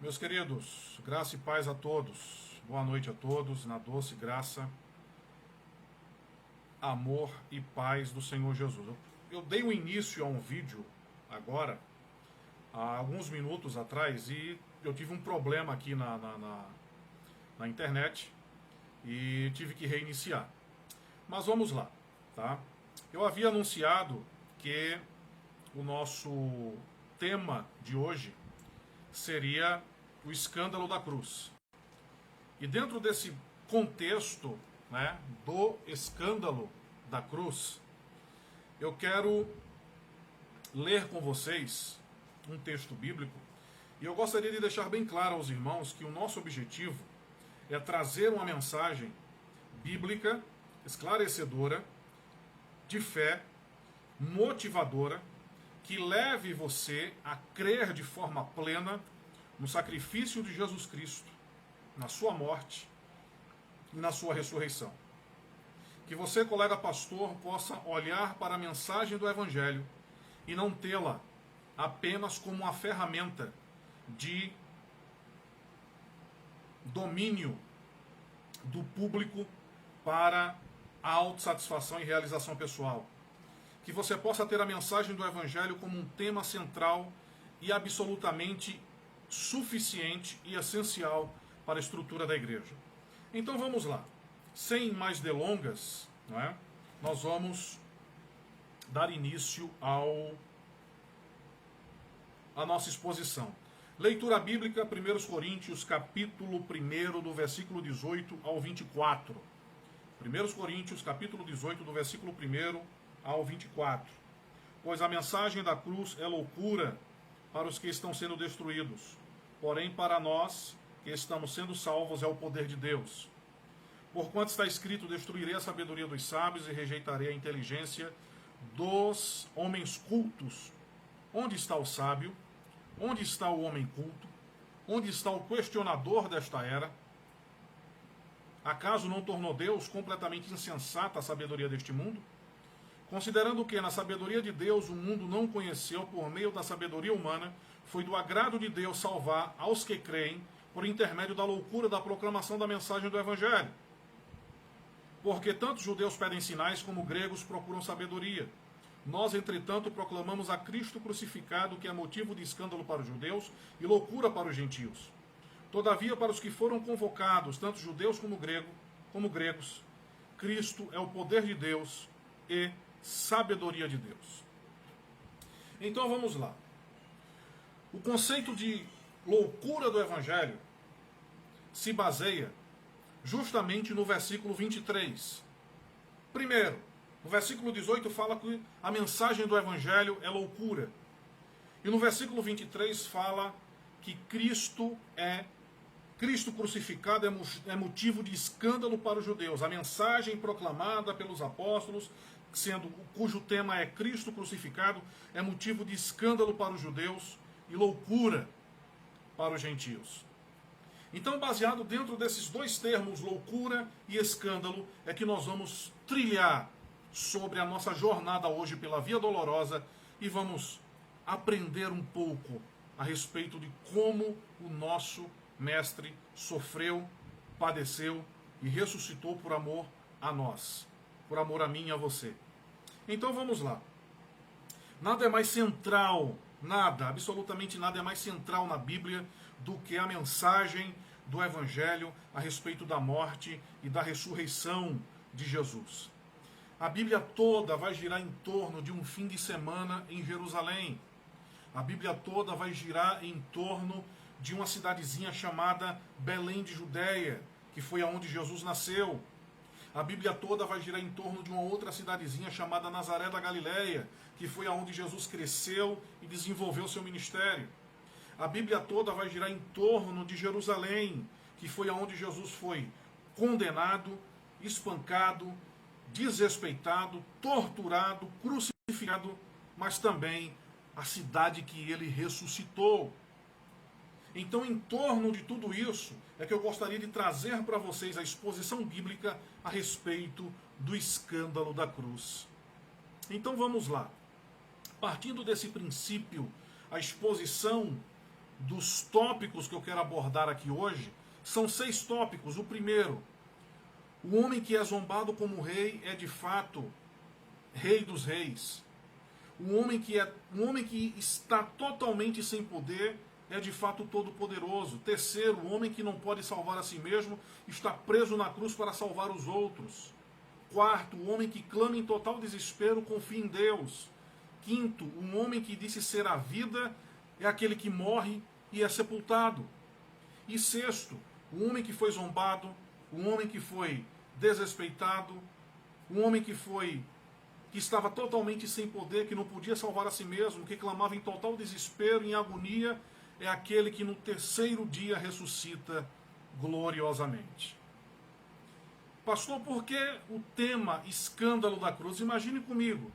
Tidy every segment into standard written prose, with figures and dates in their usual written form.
Meus queridos, graça e paz a todos. Boa noite a todos, na doce graça, amor e paz do Senhor Jesus. Eu dei o início a um vídeo agora, há alguns minutos atrás, e eu tive um problema aqui na internet e tive que reiniciar. Mas vamos lá, tá? Eu havia anunciado que o nosso tema de hoje seria o escândalo da cruz. E dentro desse contexto, né, do escândalo da cruz, eu quero ler com vocês um texto bíblico, e eu gostaria de deixar bem claro aos irmãos que o nosso objetivo é trazer uma mensagem bíblica, esclarecedora, de fé, motivadora, que leve você a crer de forma plena no sacrifício de Jesus Cristo, na sua morte e na sua ressurreição. Que você, colega pastor, possa olhar para a mensagem do Evangelho e não tê-la apenas como uma ferramenta de domínio do público para a autossatisfação e realização pessoal. Que você possa ter a mensagem do Evangelho como um tema central e absolutamente suficiente e essencial para a estrutura da igreja. Então vamos lá. Sem mais delongas, não é? Nós vamos dar início à nossa exposição. Leitura bíblica, 1 Coríntios, capítulo 1, do versículo 18 ao 24. 1 Coríntios, capítulo 18, do versículo 1 ao 24. Pois a mensagem da cruz é loucura para os que estão sendo destruídos, porém para nós que estamos sendo salvos é o poder de Deus. Porquanto está escrito, destruirei a sabedoria dos sábios e rejeitarei a inteligência dos homens cultos. Onde está o sábio? Onde está o homem culto? Onde está o questionador desta era? Acaso não tornou Deus completamente insensata a sabedoria deste mundo? Considerando que na sabedoria de Deus o mundo não conheceu por meio da sabedoria humana, foi do agrado de Deus salvar aos que creem por intermédio da loucura da proclamação da mensagem do Evangelho. Porque tanto judeus pedem sinais como gregos procuram sabedoria. Nós, entretanto, proclamamos a Cristo crucificado, que é motivo de escândalo para os judeus e loucura para os gentios. Todavia, para os que foram convocados, tanto judeus como gregos, Cristo é o poder de Deus e sabedoria de Deus. Então vamos lá. O conceito de loucura do Evangelho se baseia justamente no versículo 23. Primeiro, no versículo 18 fala que a mensagem do Evangelho é loucura. E no versículo 23 fala que Cristo crucificado é motivo de escândalo para os judeus. A mensagem proclamada pelos apóstolos, cujo tema é Cristo crucificado, é motivo de escândalo para os judeus e loucura para os gentios. Então, baseado dentro desses dois termos, loucura e escândalo, é que nós vamos trilhar sobre a nossa jornada hoje pela Via Dolorosa e vamos aprender um pouco a respeito de como o nosso Mestre sofreu, padeceu e ressuscitou por amor a nós, por amor a mim e a você. Então vamos lá. Nada é mais central, absolutamente nada é mais central na Bíblia do que a mensagem do Evangelho a respeito da morte e da ressurreição de Jesus. A Bíblia toda vai girar em torno de um fim de semana em Jerusalém. A Bíblia toda vai girar em torno de uma cidadezinha chamada Belém de Judeia, que foi aonde Jesus nasceu. A Bíblia toda vai girar em torno de uma outra cidadezinha chamada Nazaré da Galileia, que foi aonde Jesus cresceu e desenvolveu seu ministério. A Bíblia toda vai girar em torno de Jerusalém, que foi aonde Jesus foi condenado, espancado, desrespeitado, torturado, crucificado, mas também a cidade que ele ressuscitou. Então, em torno de tudo isso, é que eu gostaria de trazer para vocês a exposição bíblica a respeito do escândalo da cruz. Então, vamos lá. Partindo desse princípio, a exposição dos tópicos que eu quero abordar aqui hoje, são 6 tópicos. O primeiro, o homem que é zombado como rei é de fato rei dos reis. Um homem que está totalmente sem poder é de fato todo-poderoso. Terceiro, o homem que não pode salvar a si mesmo está preso na cruz para salvar os outros. Quarto, o homem que clama em total desespero confia em Deus. Quinto, um homem que disse ser a vida é aquele que morre e é sepultado. E sexto, um homem que foi zombado, um homem que foi desrespeitado, um homem que estava totalmente sem poder, que não podia salvar a si mesmo, que clamava em total desespero, em agonia, é aquele que no terceiro dia ressuscita gloriosamente. Pastor, por que o tema escândalo da cruz? Imagine comigo.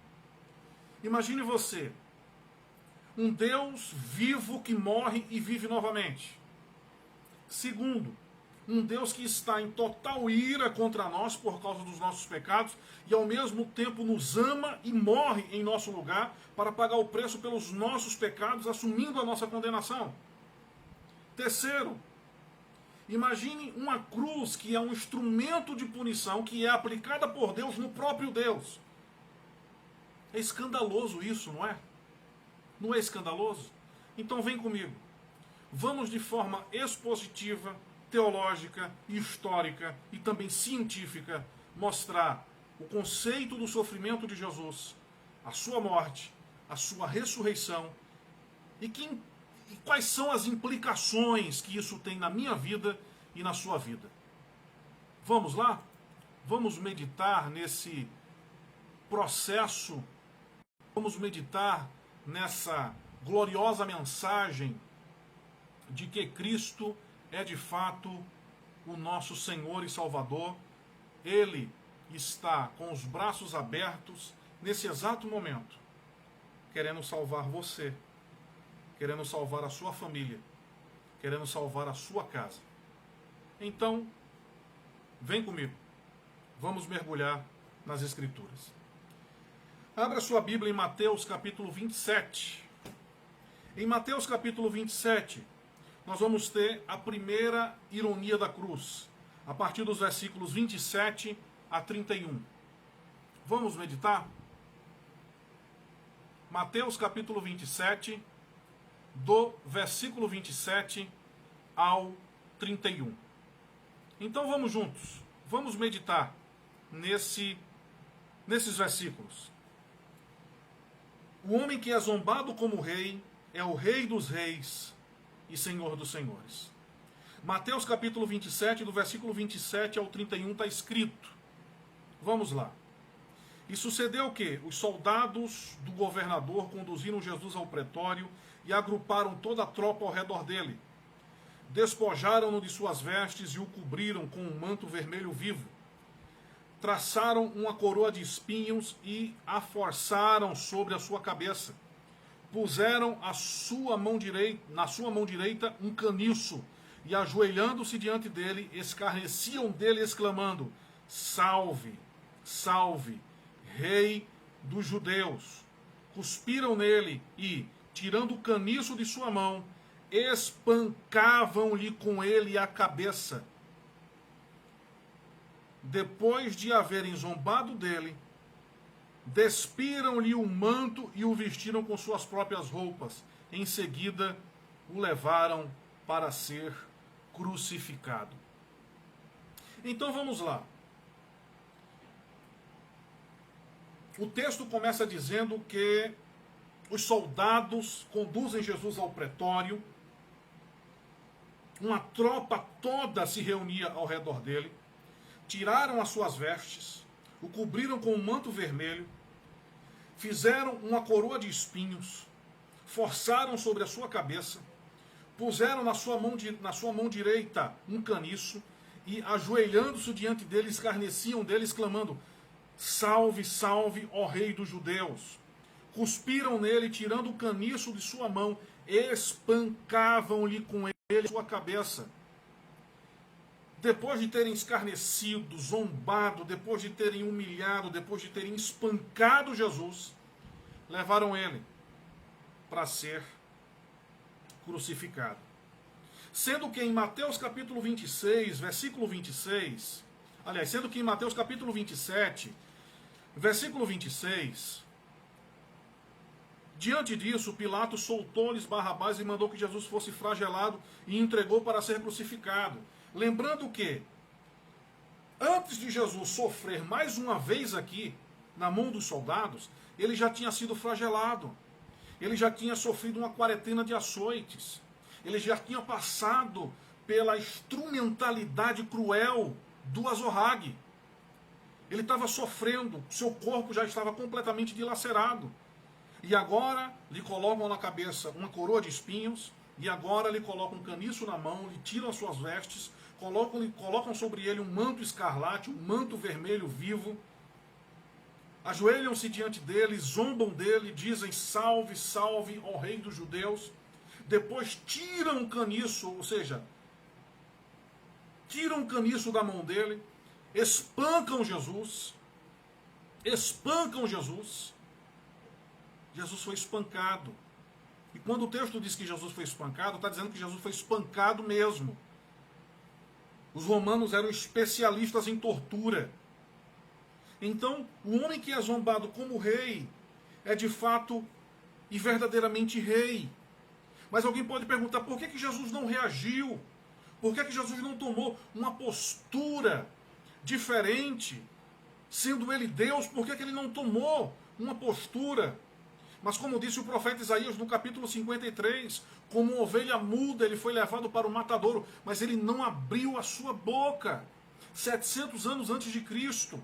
Imagine você, um Deus vivo que morre e vive novamente. Segundo, um Deus que está em total ira contra nós por causa dos nossos pecados e ao mesmo tempo nos ama e morre em nosso lugar para pagar o preço pelos nossos pecados, assumindo a nossa condenação. Terceiro, imagine uma cruz que é um instrumento de punição que é aplicada por Deus no próprio Deus. É escandaloso isso, não é? Não é escandaloso? Então vem comigo. Vamos de forma expositiva, teológica, histórica e também científica mostrar o conceito do sofrimento de Jesus, a sua morte, a sua ressurreição e quais são as implicações que isso tem na minha vida e na sua vida. Vamos lá? Vamos meditar nesse processo, vamos meditar nessa gloriosa mensagem de que Cristo é de fato o nosso Senhor e Salvador. Ele está com os braços abertos nesse exato momento, querendo salvar você, querendo salvar a sua família, querendo salvar a sua casa. Então, vem comigo, vamos mergulhar nas Escrituras. Abra sua Bíblia em Mateus capítulo 27. Em Mateus capítulo 27, nós vamos ter a primeira ironia da cruz, a partir dos versículos 27 a 31. Vamos meditar? Mateus capítulo 27, do versículo 27 ao 31. Então vamos juntos, vamos meditar nesses versículos. O homem que é zombado como rei é o Rei dos reis e Senhor dos senhores. Mateus capítulo 27, do versículo 27 ao 31 está escrito. Vamos lá. E sucedeu o quê? Os soldados do governador conduziram Jesus ao pretório e agruparam toda a tropa ao redor dele. Despojaram-no de suas vestes e o cobriram com um manto vermelho vivo. Traçaram uma coroa de espinhos e a forçaram sobre a sua cabeça. Puseram na sua mão direita um caniço e, ajoelhando-se diante dele, escarneciam dele, exclamando: Salve, salve, Rei dos judeus. Cuspiram nele e, tirando o caniço de sua mão, espancavam-lhe com ele a cabeça. Depois de haverem zombado dele, despiram-lhe o manto e o vestiram com suas próprias roupas. Em seguida, o levaram para ser crucificado. Então vamos lá. O texto começa dizendo que os soldados conduzem Jesus ao pretório, uma tropa toda se reunia ao redor dele, tiraram as suas vestes, o cobriram com um manto vermelho, fizeram uma coroa de espinhos, forçaram sobre a sua cabeça, puseram na sua mão direita um caniço e, ajoelhando-se diante dele, escarneciam dele, exclamando: Salve, salve, ó Rei dos judeus. Cuspiram nele, tirando o caniço de sua mão, espancavam-lhe com ele sua cabeça. Depois de terem escarnecido, zombado, depois de terem humilhado, depois de terem espancado Jesus, levaram ele para ser crucificado. Sendo que em Mateus capítulo 26, versículo 26, aliás, sendo que em Mateus capítulo 27, versículo 26, diante disso, Pilatos soltou-lhes Barrabás e mandou que Jesus fosse flagelado e entregou para ser crucificado. Lembrando que, antes de Jesus sofrer mais uma vez aqui, na mão dos soldados, ele já tinha sido flagelado. Ele já tinha sofrido uma quarentena de açoites. Ele já tinha passado pela instrumentalidade cruel do azorrague. Ele estava sofrendo, seu corpo já estava completamente dilacerado. E agora lhe colocam na cabeça uma coroa de espinhos, e agora lhe colocam um caniço na mão, lhe tiram as suas vestes, colocam sobre ele um manto escarlate, um manto vermelho vivo, ajoelham-se diante dele, zombam dele, dizem: salve, salve, ó rei dos judeus. Depois tiram o caniço, ou seja, tiram o caniço da mão dele, espancam Jesus, Jesus foi espancado. E quando o texto diz que Jesus foi espancado, está dizendo que Jesus foi espancado mesmo. Os romanos eram especialistas em tortura. Então, o homem que é zombado como rei é de fato e verdadeiramente rei. Mas alguém pode perguntar, por que Jesus não reagiu? Por que Jesus não tomou uma postura diferente? Sendo ele Deus, por que ele não tomou uma postura? Mas como disse o profeta Isaías no capítulo 53, como uma ovelha muda, ele foi levado para o matadouro, mas ele não abriu a sua boca. 700 anos antes de Cristo,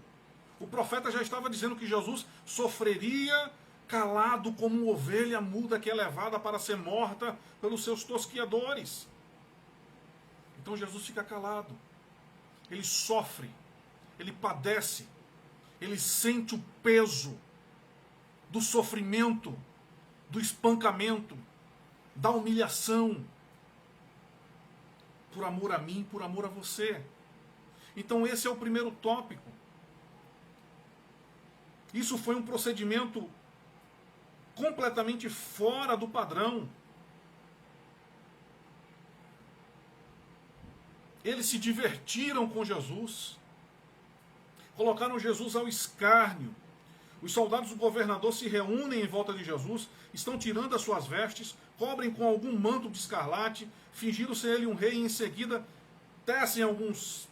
o profeta já estava dizendo que Jesus sofreria calado como uma ovelha muda que é levada para ser morta pelos seus tosquiadores. Então Jesus fica calado, ele sofre, ele padece, ele sente o peso do sofrimento, do espancamento, da humilhação, por amor a mim, por amor a você. Então esse é o primeiro tópico. Isso foi um procedimento completamente fora do padrão. Eles se divertiram com Jesus, colocaram Jesus ao escárnio. Os soldados do governador se reúnem em volta de Jesus, estão tirando as suas vestes, cobrem com algum manto de escarlate, fingindo ser ele um rei, e em seguida tecem alguns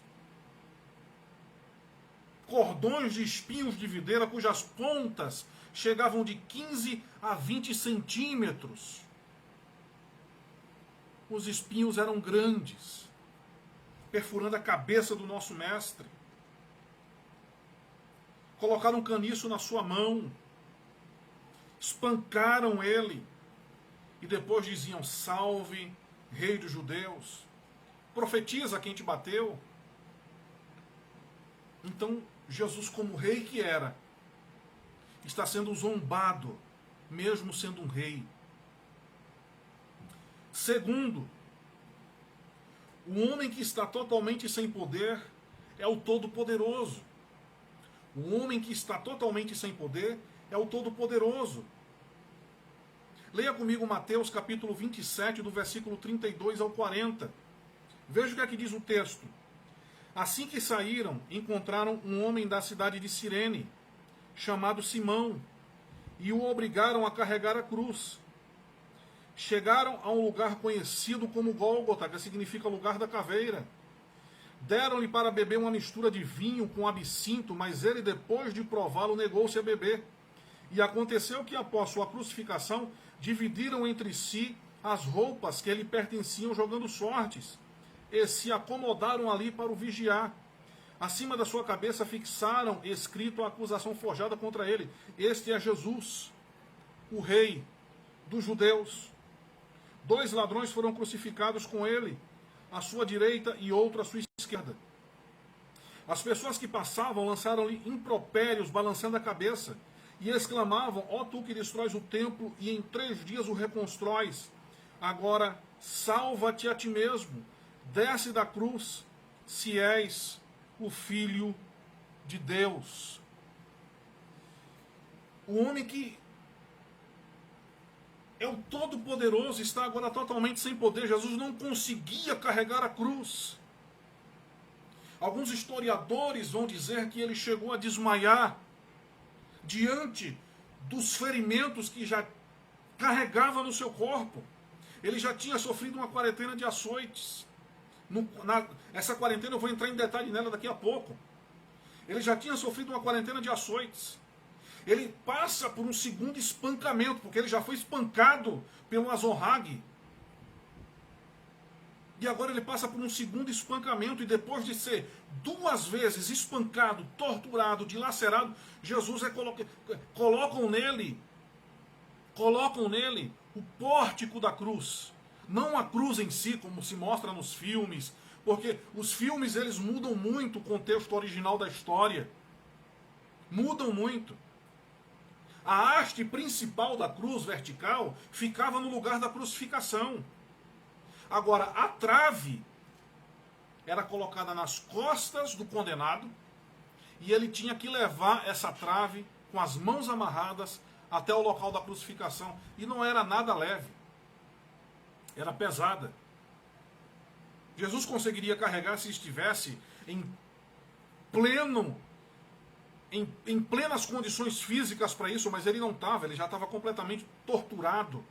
cordões de espinhos de videira, cujas pontas chegavam de 15 a 20 centímetros. Os espinhos eram grandes, perfurando a cabeça do nosso mestre. Colocaram um caniço na sua mão, espancaram ele, e depois diziam: salve, rei dos judeus, profetiza quem te bateu. Então, Jesus, como rei que era, está sendo zombado, mesmo sendo um rei. Segundo, o homem que está totalmente sem poder é o Todo-Poderoso. O homem que está totalmente sem poder é o Todo-Poderoso. Leia comigo Mateus capítulo 27, do versículo 32 ao 40. Veja o que aqui diz o texto. Assim que saíram, encontraram um homem da cidade de Cirene, chamado Simão, e o obrigaram a carregar a cruz. Chegaram a um lugar conhecido como Gólgota, que significa lugar da caveira. Deram-lhe para beber uma mistura de vinho com absinto, mas ele, depois de prová-lo, negou-se a beber. E aconteceu que, após sua crucificação, dividiram entre si as roupas que lhe pertenciam, jogando sortes, e se acomodaram ali para o vigiar. Acima da sua cabeça fixaram escrito a acusação forjada contra ele: este é Jesus, o rei dos judeus. 2 ladrões foram crucificados com ele, à sua direita e outro à sua esquerda. As pessoas que passavam lançaram-lhe impropérios, balançando a cabeça, e exclamavam: ó tu que destróis o templo e em 3 dias o reconstróis, agora salva-te a ti mesmo, desce da cruz, se és o Filho de Deus. O homem que é o Todo-Poderoso, está agora totalmente sem poder. Jesus não conseguia carregar a cruz. Alguns historiadores vão dizer que ele chegou a desmaiar diante dos ferimentos que já carregava no seu corpo. Ele já tinha sofrido uma quarentena de açoites. Essa quarentena eu vou entrar em detalhe nela daqui a pouco. Ele já tinha sofrido uma quarentena de açoites. Ele passa por um segundo espancamento, porque ele já foi espancado pelo Azorrague. E agora ele passa por um segundo espancamento, e depois de ser 2 vezes espancado, torturado, dilacerado, Jesus colocam nele o pórtico da cruz. Não a cruz em si, como se mostra nos filmes, porque os filmes eles mudam muito o contexto original da história. Mudam muito. A haste principal da cruz vertical ficava no lugar da crucificação. Agora, a trave era colocada nas costas do condenado, e ele tinha que levar essa trave com as mãos amarradas até o local da crucificação. E não era nada leve. Era pesada. Jesus conseguiria carregar se estivesse em plenas condições físicas para isso, mas ele não estava, ele já estava completamente torturado.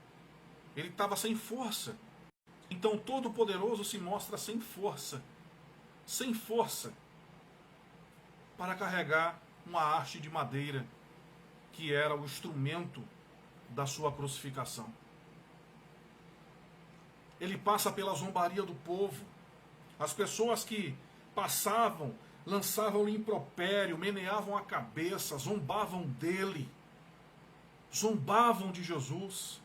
Ele estava sem força. Então Todo-Poderoso se mostra sem força para carregar uma haste de madeira que era o instrumento da sua crucificação. Ele passa pela zombaria do povo. As pessoas que passavam lançavam-lhe impropério, meneavam a cabeça, zombavam dele, zombavam de Jesus,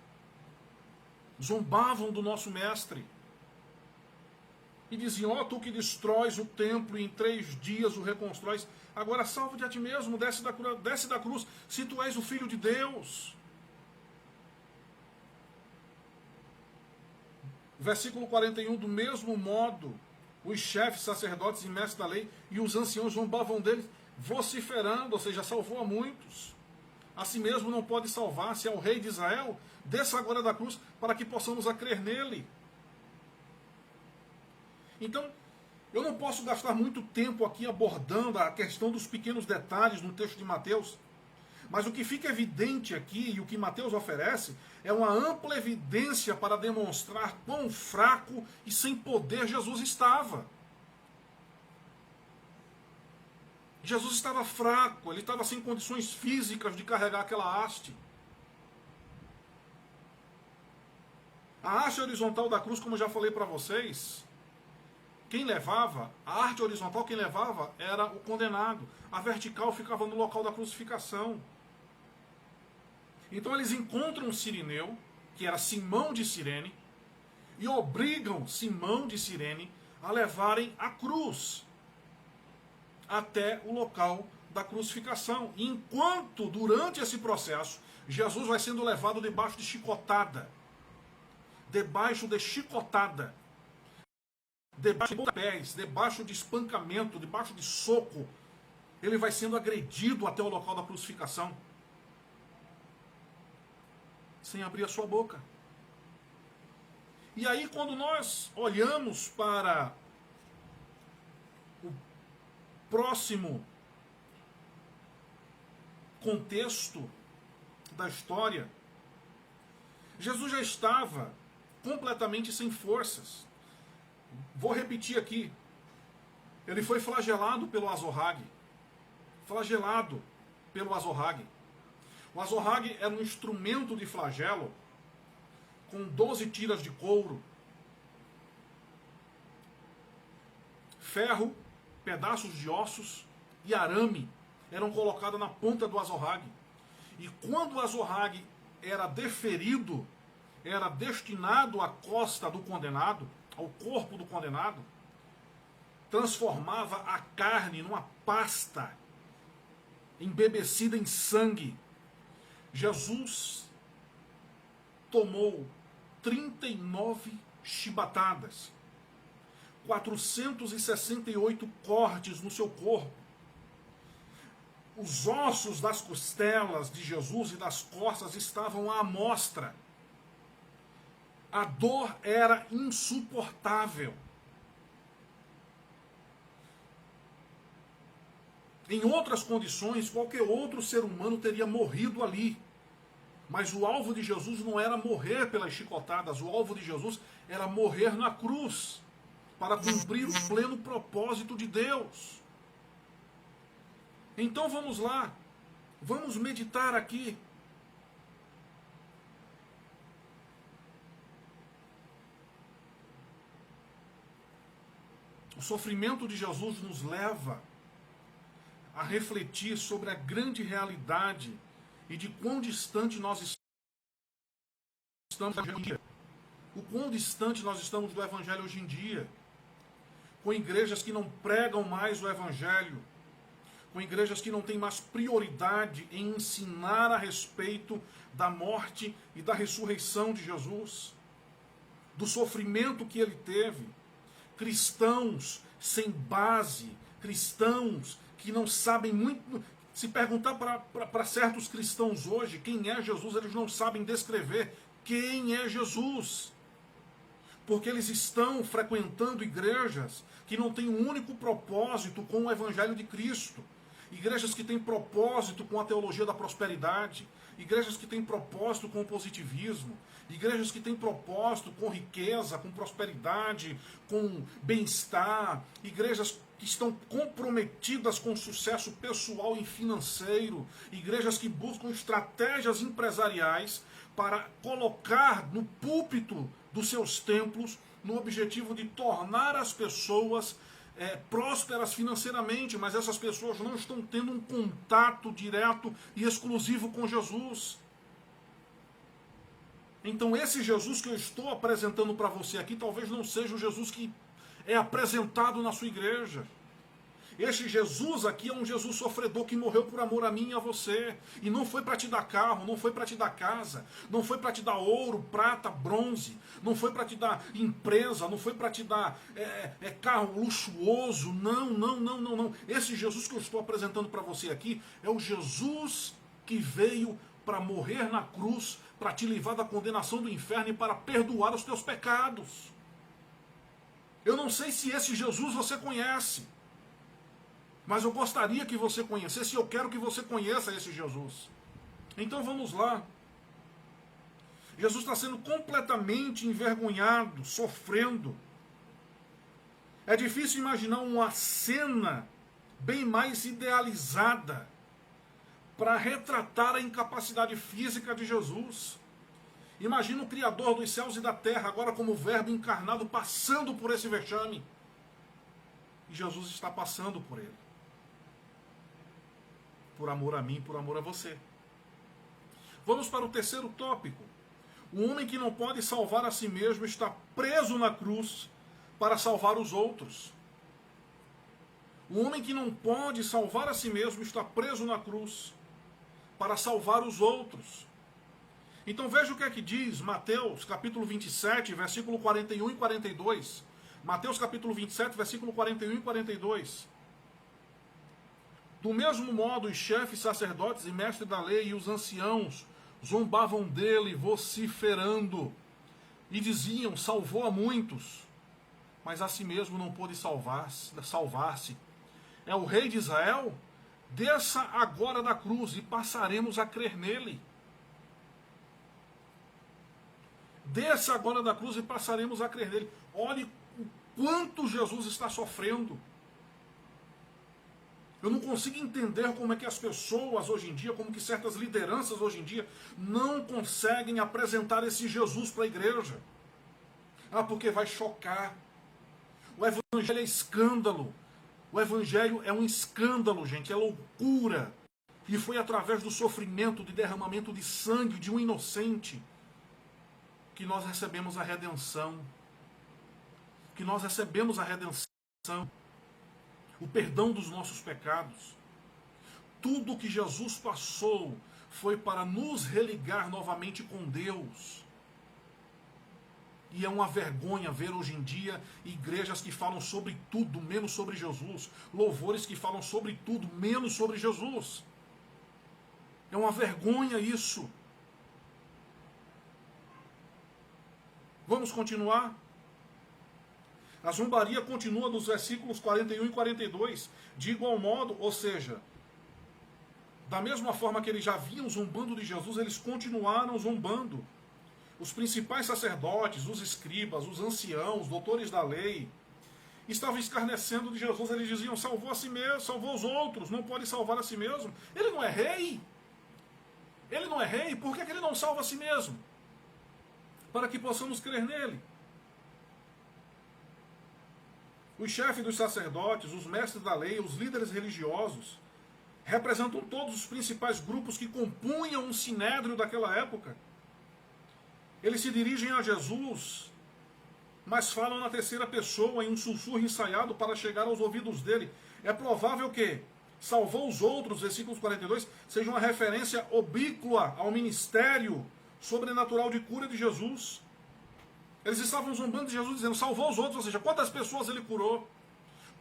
zombavam do nosso mestre. E diziam: ó, tu que destróis o templo e em 3 dias o reconstróis, agora salva-te a ti mesmo, desce da cruz, se tu és o Filho de Deus. Versículo 41, do mesmo modo, os chefes, sacerdotes e mestres da lei e os anciãos zombavam deles, vociferando, ou seja, salvou a muitos. A si mesmo não pode salvar, se é o rei de Israel, desça agora da cruz para que possamos a crer nele. Então, eu não posso gastar muito tempo aqui abordando a questão dos pequenos detalhes no texto de Mateus, mas o que fica evidente aqui, e o que Mateus oferece, é uma ampla evidência para demonstrar quão fraco e sem poder Jesus estava. Jesus estava fraco, ele estava sem condições físicas de carregar aquela haste. A haste horizontal da cruz, como eu já falei para vocês, a arte horizontal quem levava era o condenado. A vertical ficava no local da crucificação. Então eles encontram um sirineu, que era Simão de Cirene, e obrigam Simão de Cirene a levarem a cruz até o local da crucificação. Enquanto, durante esse processo, Jesus vai sendo levado debaixo de chicotada. Debaixo de chicotada. Debaixo de pontapés, debaixo de espancamento, debaixo de soco. Ele vai sendo agredido até o local da crucificação. Sem abrir a sua boca. E aí, quando nós olhamos para o próximo contexto da história, Jesus já estava completamente sem forças. Vou repetir aqui. Ele foi flagelado pelo Azorrague. Flagelado pelo Azorrague. O Azorrague era um instrumento de flagelo com 12 tiras de couro, ferro, pedaços de ossos e arame eram colocados na ponta do Azorrague. E quando o Azorrague era deferido, era destinado à costa do condenado, ao corpo do condenado, transformava a carne numa pasta embebecida em sangue. Jesus tomou 39 chibatadas, 468 cortes no seu corpo. Os ossos das costelas de Jesus e das costas estavam à amostra. A dor era insuportável. Em outras condições, qualquer outro ser humano teria morrido ali. Mas o alvo de Jesus não era morrer pelas chicotadas, o alvo de Jesus era morrer na cruz, para cumprir o pleno propósito de Deus. Então vamos lá, vamos meditar aqui. O sofrimento de Jesus nos leva a refletir sobre a grande realidade e de quão distante nós estamos hoje em dia. O quão distante nós estamos do Evangelho hoje em dia. Com igrejas que não pregam mais o Evangelho. Com igrejas que não têm mais prioridade em ensinar a respeito da morte e da ressurreição de Jesus. Do sofrimento que ele teve. Cristãos sem base. Cristãos que não sabem muito. Se perguntar para certos cristãos hoje quem é Jesus, eles não sabem descrever quem é Jesus. Porque eles estão frequentando igrejas que não têm um único propósito com o Evangelho de Cristo. Igrejas que têm propósito com a teologia da prosperidade. Igrejas que têm propósito com o positivismo. Igrejas que têm propósito com riqueza, com prosperidade, com bem-estar. Igrejas que estão comprometidas com sucesso pessoal e financeiro. Igrejas que buscam estratégias empresariais para colocar no púlpito dos seus templos no objetivo de tornar as pessoas prósperas financeiramente, mas essas pessoas não estão tendo um contato direto e exclusivo com Jesus. Então esse Jesus que eu estou apresentando para você aqui talvez não seja o Jesus que é apresentado na sua igreja. Este Jesus aqui é um Jesus sofredor que morreu por amor a mim e a você. E não foi para te dar carro, não foi para te dar casa, não foi para te dar ouro, prata, bronze, não foi para te dar empresa, não foi para te dar carro luxuoso. Não, não, não, não, não. Esse Jesus que eu estou apresentando para você aqui é o Jesus que veio para morrer na cruz, para te livrar da condenação do inferno e para perdoar os teus pecados. Eu não sei se esse Jesus você conhece, mas eu gostaria que você conhecesse, e eu quero que você conheça esse Jesus. Então vamos lá. Jesus está sendo completamente envergonhado, sofrendo. É difícil imaginar uma cena bem mais idealizada para retratar a incapacidade física de Jesus. Imagina o Criador dos céus e da terra, agora como verbo encarnado, passando por esse vexame. E Jesus está passando por ele. Por amor a mim, por amor a você. Vamos para o terceiro tópico. O homem que não pode salvar a si mesmo está preso na cruz para salvar os outros. O homem que não pode salvar a si mesmo está preso na cruz para salvar os outros. Então veja o que é que diz Mateus capítulo 27, versículo 41 e 42. Mateus capítulo 27, versículo 41 e 42. Do mesmo modo, os chefes, sacerdotes e mestres da lei e os anciãos zombavam dele, vociferando, e diziam: salvou a muitos, mas a si mesmo não pôde salvar-se. É o rei de Israel? Desça agora da cruz e passaremos a crer nele. Desça agora da cruz e passaremos a crer nele. Olhe o quanto Jesus está sofrendo. Eu não consigo entender como é que as pessoas hoje em dia, como que certas lideranças hoje em dia, não conseguem apresentar esse Jesus para a igreja. Ah, porque vai chocar. O evangelho é escândalo. O evangelho é um escândalo, gente, é loucura. E foi através do sofrimento, de derramamento de sangue de um inocente que nós recebemos a redenção. Que nós recebemos a redenção. O perdão dos nossos pecados. Tudo o que Jesus passou foi para nos religar novamente com Deus. E é uma vergonha ver hoje em dia igrejas que falam sobre tudo, menos sobre Jesus. Louvores que falam sobre tudo, menos sobre Jesus. É uma vergonha isso. Vamos continuar? A zombaria continua nos versículos 41 e 42. De igual modo, ou seja, da mesma forma que eles já vinham zombando de Jesus, eles continuaram zombando. Os principais sacerdotes, os escribas, os anciãos, os doutores da lei, estavam escarnecendo de Jesus. Eles diziam: salvou a si mesmo, salvou os outros, não pode salvar a si mesmo. Ele não é rei? Ele não é rei? Por que ele não salva a si mesmo? Para que possamos crer nele. Os chefes dos sacerdotes, os mestres da lei, os líderes religiosos, representam todos os principais grupos que compunham um sinédrio daquela época. Eles se dirigem a Jesus, mas falam na terceira pessoa, em um sussurro ensaiado para chegar aos ouvidos dele. É provável que salvou os outros, versículos 42, seja uma referência obíqua ao ministério sobrenatural de cura de Jesus. Eles estavam zombando de Jesus, dizendo: salvou os outros, ou seja, quantas pessoas ele curou?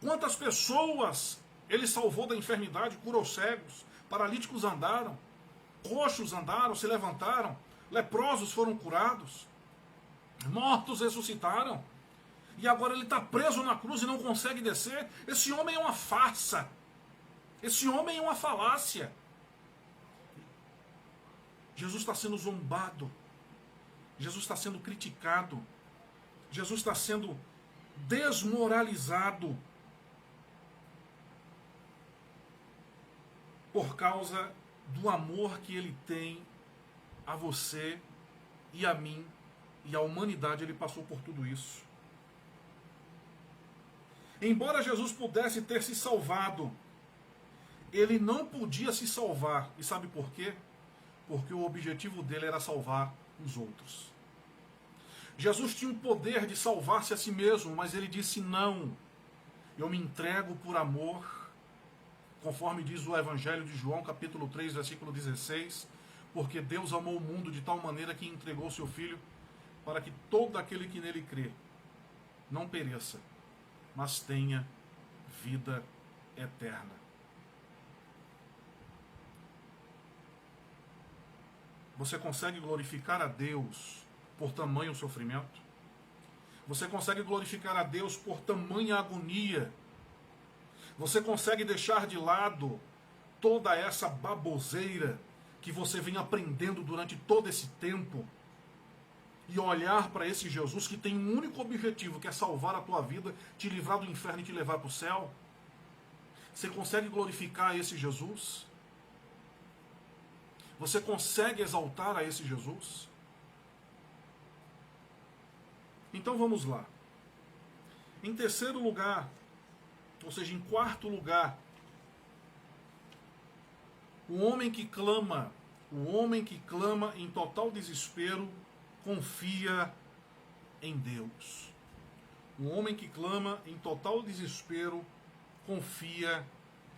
Quantas pessoas ele salvou da enfermidade, curou cegos, paralíticos andaram, coxos andaram, se levantaram, leprosos foram curados, mortos ressuscitaram, e agora ele está preso na cruz e não consegue descer. Esse homem é uma farsa, esse homem é uma falácia. Jesus está sendo zombado, Jesus está sendo criticado, Jesus está sendo desmoralizado por causa do amor que ele tem a você e a mim e à humanidade. Ele passou por tudo isso. Embora Jesus pudesse ter se salvado, ele não podia se salvar. E sabe por quê? Porque o objetivo dele era salvar os outros. Jesus tinha o poder de salvar-se a si mesmo, mas ele disse: não, eu me entrego por amor, conforme diz o Evangelho de João, capítulo 3, versículo 16, porque Deus amou o mundo de tal maneira que entregou seu Filho, para que todo aquele que nele crê não pereça, mas tenha vida eterna. Você consegue glorificar a Deus por tamanho sofrimento? Você consegue glorificar a Deus por tamanha agonia? Você consegue deixar de lado toda essa baboseira que você vem aprendendo durante todo esse tempo e olhar para esse Jesus que tem um único objetivo, que é salvar a tua vida, te livrar do inferno e te levar para o céu? Você consegue glorificar esse Jesus? Você consegue exaltar a esse Jesus? Então vamos lá. Em terceiro lugar, ou seja, em quarto lugar, o homem que clama em total desespero, confia em Deus. O homem que clama em total desespero, confia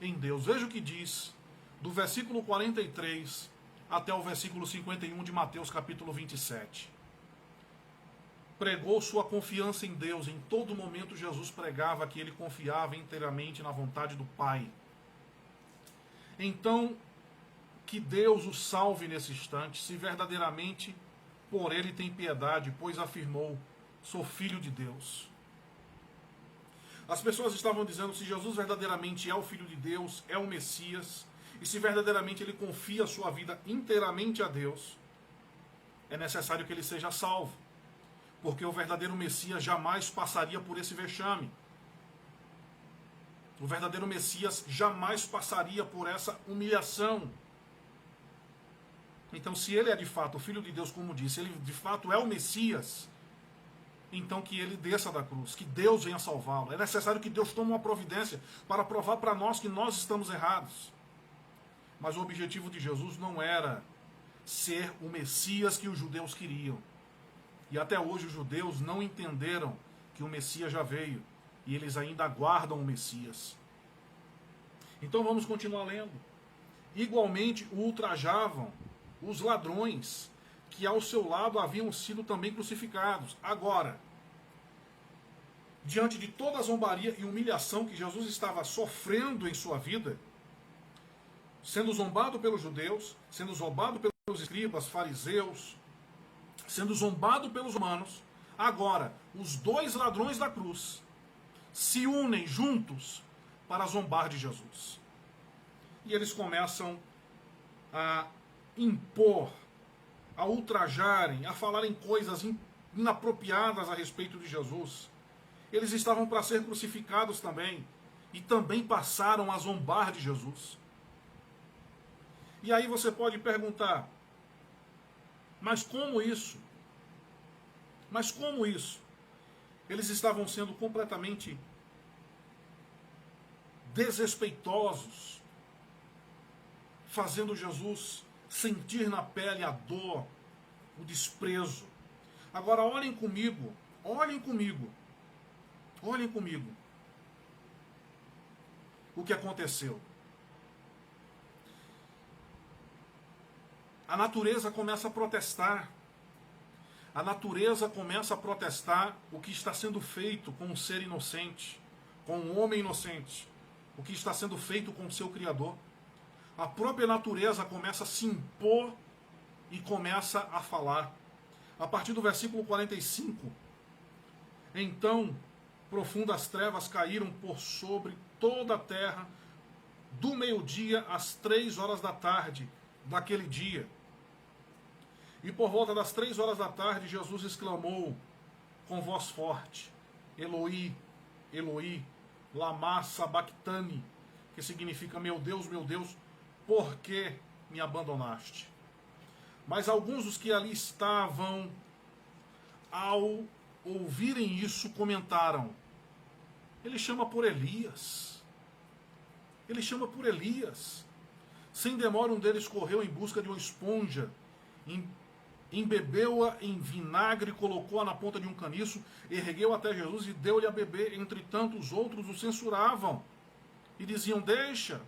em Deus. Veja o que diz do versículo 43 até o versículo 51 de Mateus capítulo 27. Pregou sua confiança em Deus. Em todo momento Jesus pregava que ele confiava inteiramente na vontade do Pai. Então, que Deus o salve nesse instante, se verdadeiramente por ele tem piedade, pois afirmou: sou filho de Deus. As pessoas estavam dizendo: se Jesus verdadeiramente é o Filho de Deus, é o Messias, e se verdadeiramente ele confia a sua vida inteiramente a Deus, é necessário que ele seja salvo, porque o verdadeiro Messias jamais passaria por esse vexame. O verdadeiro Messias jamais passaria por essa humilhação. Então, se ele é de fato o Filho de Deus, como disse, ele de fato é o Messias, então que ele desça da cruz, que Deus venha salvá-lo. É necessário que Deus tome uma providência para provar para nós que nós estamos errados. Mas o objetivo de Jesus não era ser o Messias que os judeus queriam. E até hoje os judeus não entenderam que o Messias já veio, e eles ainda aguardam o Messias. Então vamos continuar lendo. Igualmente o ultrajavam os ladrões, que ao seu lado haviam sido também crucificados. Agora, diante de toda a zombaria e humilhação que Jesus estava sofrendo em sua vida, sendo zombado pelos judeus, sendo zombado pelos escribas, fariseus, sendo zombado pelos romanos, Agora, os dois ladrões da cruz se unem juntos para zombar de Jesus. E eles começam a impor, a ultrajarem, a falarem coisas inapropriadas a respeito de Jesus. Eles estavam para ser crucificados também, e também passaram a zombar de Jesus. E aí você pode perguntar, mas como isso? Mas como isso? Eles estavam sendo completamente desrespeitosos, fazendo Jesus sentir na pele a dor, o desprezo. Agora olhem comigo, olhem comigo, olhem comigo o que aconteceu. A natureza começa a protestar. A natureza começa a protestar o que está sendo feito com um ser inocente, com um homem inocente, o que está sendo feito com o seu Criador. A própria natureza começa a se impor e começa a falar. A partir do versículo 45, então profundas trevas caíram por sobre toda a terra, do meio-dia às 3 horas da tarde daquele dia. E por volta das 3 horas da tarde, Jesus exclamou com voz forte: Eloi, Eloi, lama sabachthani, que significa meu Deus, por que me abandonaste? Mas alguns dos que ali estavam, ao ouvirem isso, comentaram: ele chama por Elias. Ele chama por Elias. Sem demora, um deles correu em busca de uma esponja, embebeu-a em vinagre, colocou-a na ponta de um caniço, ergueu até Jesus e deu-lhe a beber. Entretanto, os outros o censuravam e diziam: deixa,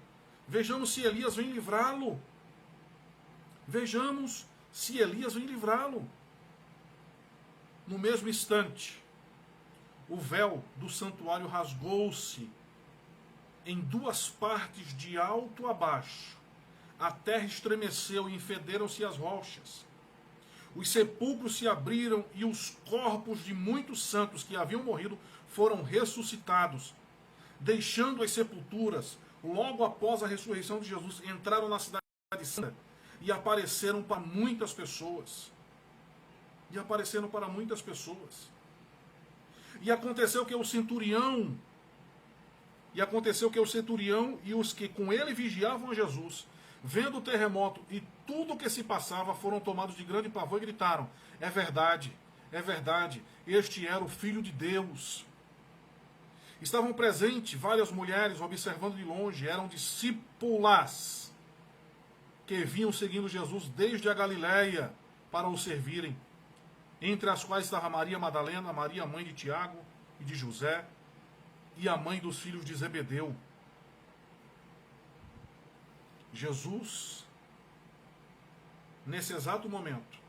vejamos se Elias vem livrá-lo. Vejamos se Elias vem livrá-lo. No mesmo instante, o véu do santuário rasgou-se em 2 partes, de alto a baixo. A terra estremeceu e federam-se as rochas. Os sepulcros se abriram e os corpos de muitos santos que haviam morrido foram ressuscitados. Deixando as sepulturas, logo após a ressurreição de Jesus, entraram na cidade santa e apareceram para muitas pessoas. E apareceram para muitas pessoas. E aconteceu que o centurião e os que com ele vigiavam a Jesus, vendo o terremoto e tudo o que se passava, foram tomados de grande pavor e gritaram: é verdade, este era o Filho de Deus. Estavam presentes várias mulheres observando de longe, eram discípulas que vinham seguindo Jesus desde a Galiléia para o servirem, entre as quais estava Maria Madalena, Maria, mãe de Tiago e de José, e a mãe dos filhos de Zebedeu. Jesus, nesse exato momento,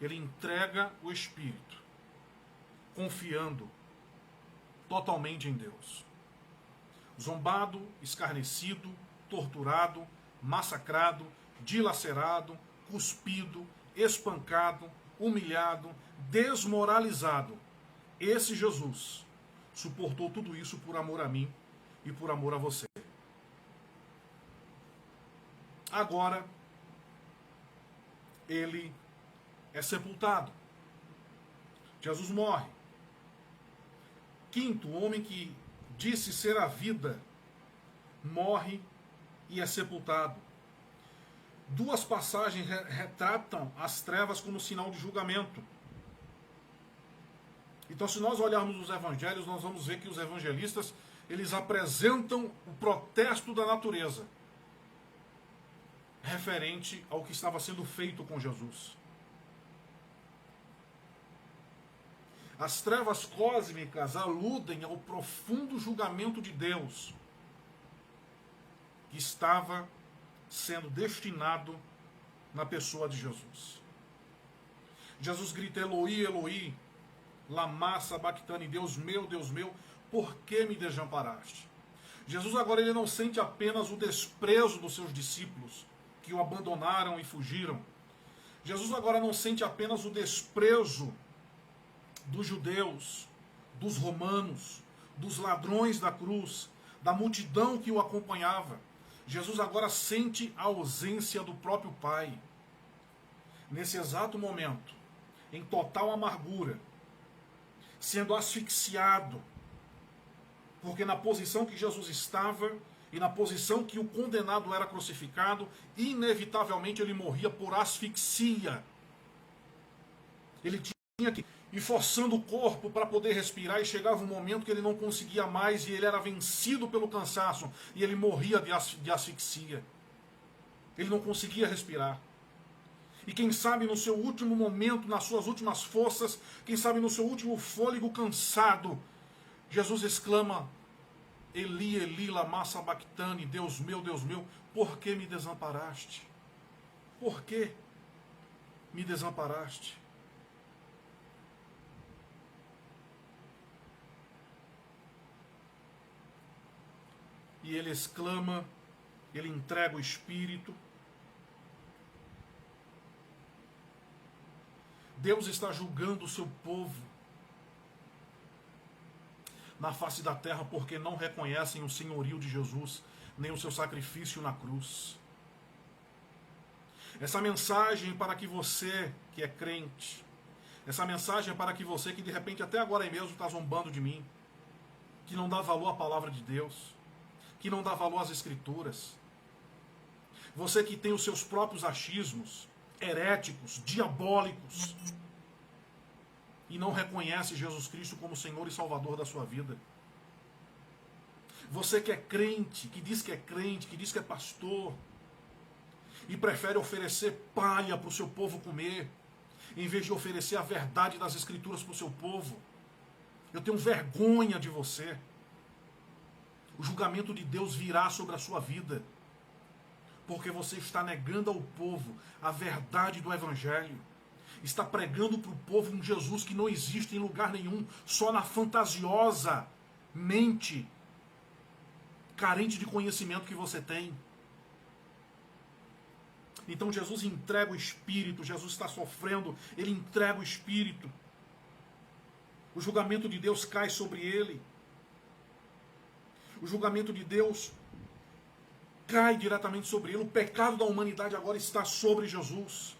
ele entrega o Espírito, confiando totalmente em Deus. Zombado, escarnecido, torturado, massacrado, dilacerado, cuspido, espancado, humilhado, desmoralizado, esse Jesus suportou tudo isso por amor a mim e por amor a você. Agora, ele é sepultado. Jesus morre. Quinto, o homem que disse ser a vida, morre e é sepultado. 2 passagens retratam as trevas como sinal de julgamento. Então, se nós olharmos os evangelhos, nós vamos ver que os evangelistas, eles apresentam o protesto da natureza referente ao que estava sendo feito com Jesus. As trevas cósmicas aludem ao profundo julgamento de Deus que estava sendo destinado na pessoa de Jesus. Jesus grita: Eloi, Eloi, lama sabachthani, Deus meu, por que me desamparaste? Jesus agora ele não sente apenas o desprezo dos seus discípulos, que o abandonaram e fugiram. Jesus agora não sente apenas o desprezo dos judeus, dos romanos, dos ladrões da cruz, da multidão que o acompanhava. Jesus agora sente a ausência do próprio Pai. Nesse exato momento, em total amargura, sendo asfixiado, porque na posição que Jesus estava e na posição que o condenado era crucificado, inevitavelmente ele morria por asfixia. Ele tinha que ir forçando o corpo para poder respirar, e chegava um momento que ele não conseguia mais e ele era vencido pelo cansaço e ele morria de asfixia. Ele não conseguia respirar. E quem sabe no seu último momento, nas suas últimas forças, quem sabe no seu último fôlego cansado, Jesus exclama: Eli, Eli, lama sabachthani, Deus meu, por que me desamparaste? Por que me desamparaste? E ele exclama, ele entrega o Espírito. Deus está julgando o seu povo na face da terra porque não reconhecem o senhorio de Jesus, nem o seu sacrifício na cruz. Essa mensagem é para que você que é crente, essa mensagem é para que você que de repente até agora mesmo está zombando de mim, que não dá valor à palavra de Deus, que não dá valor às Escrituras, você que tem os seus próprios achismos, heréticos, diabólicos, e não reconhece Jesus Cristo como Senhor e Salvador da sua vida. Você que é crente, que diz que é crente, que diz que é pastor, e prefere oferecer palha para o seu povo comer, em vez de oferecer a verdade das Escrituras para o seu povo. Eu tenho vergonha de você. O julgamento de Deus virá sobre a sua vida, porque você está negando ao povo a verdade do Evangelho. Está pregando para o povo um Jesus que não existe em lugar nenhum, só na fantasiosa mente carente de conhecimento que você tem. Então Jesus entrega o Espírito, Jesus está sofrendo, ele entrega o Espírito. O julgamento de Deus cai sobre ele. O julgamento de Deus cai diretamente sobre ele. O pecado da humanidade agora está sobre Jesus.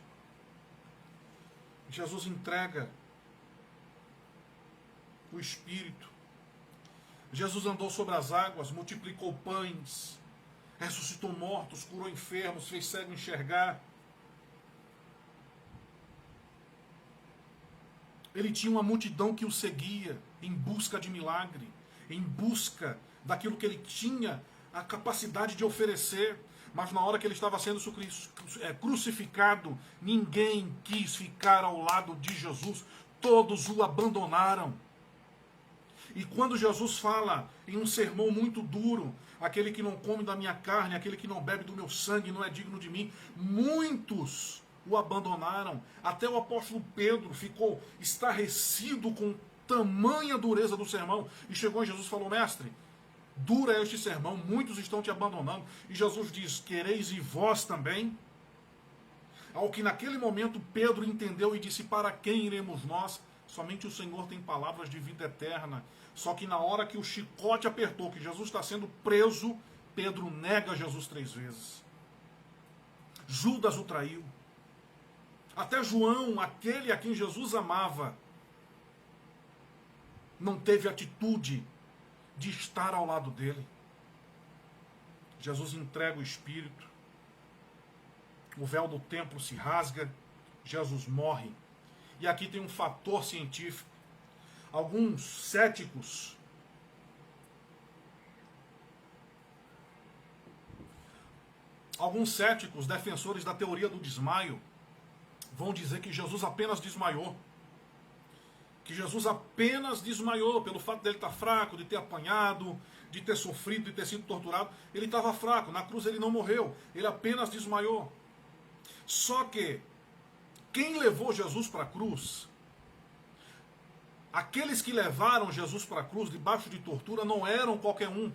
Jesus entrega o Espírito. Jesus andou sobre as águas, multiplicou pães, ressuscitou mortos, curou enfermos, fez cego enxergar. Ele tinha uma multidão que o seguia em busca de milagre, em busca daquilo que ele tinha a capacidade de oferecer. Mas na hora que ele estava sendo crucificado, ninguém quis ficar ao lado de Jesus. Todos o abandonaram. E quando Jesus fala em um sermão muito duro, aquele que não come da minha carne, aquele que não bebe do meu sangue, não é digno de mim, muitos o abandonaram. Até o apóstolo Pedro ficou estarrecido com tamanha dureza do sermão. E chegou em Jesus e falou: mestre, dura é este sermão, muitos estão te abandonando. E Jesus diz: quereis e vós também? Ao que naquele momento Pedro entendeu e disse: para quem iremos nós? Somente o Senhor tem palavras de vida eterna. Só que na hora que o chicote apertou, que Jesus está sendo preso, Pedro nega Jesus 3 vezes. Judas o traiu. Até João, aquele a quem Jesus amava, não teve atitude de estar ao lado dele. Jesus entrega o Espírito, o véu do templo se rasga, Jesus morre. E aqui tem um fator científico. Alguns céticos defensores da teoria do desmaio vão dizer que Jesus apenas desmaiou. Que Jesus apenas desmaiou pelo fato dele estar fraco, de ter apanhado, de ter sofrido, de ter sido torturado. Ele estava fraco, na cruz ele não morreu, ele apenas desmaiou. Só que quem levou Jesus para a cruz, aqueles que levaram Jesus para a cruz debaixo de tortura, não eram qualquer um.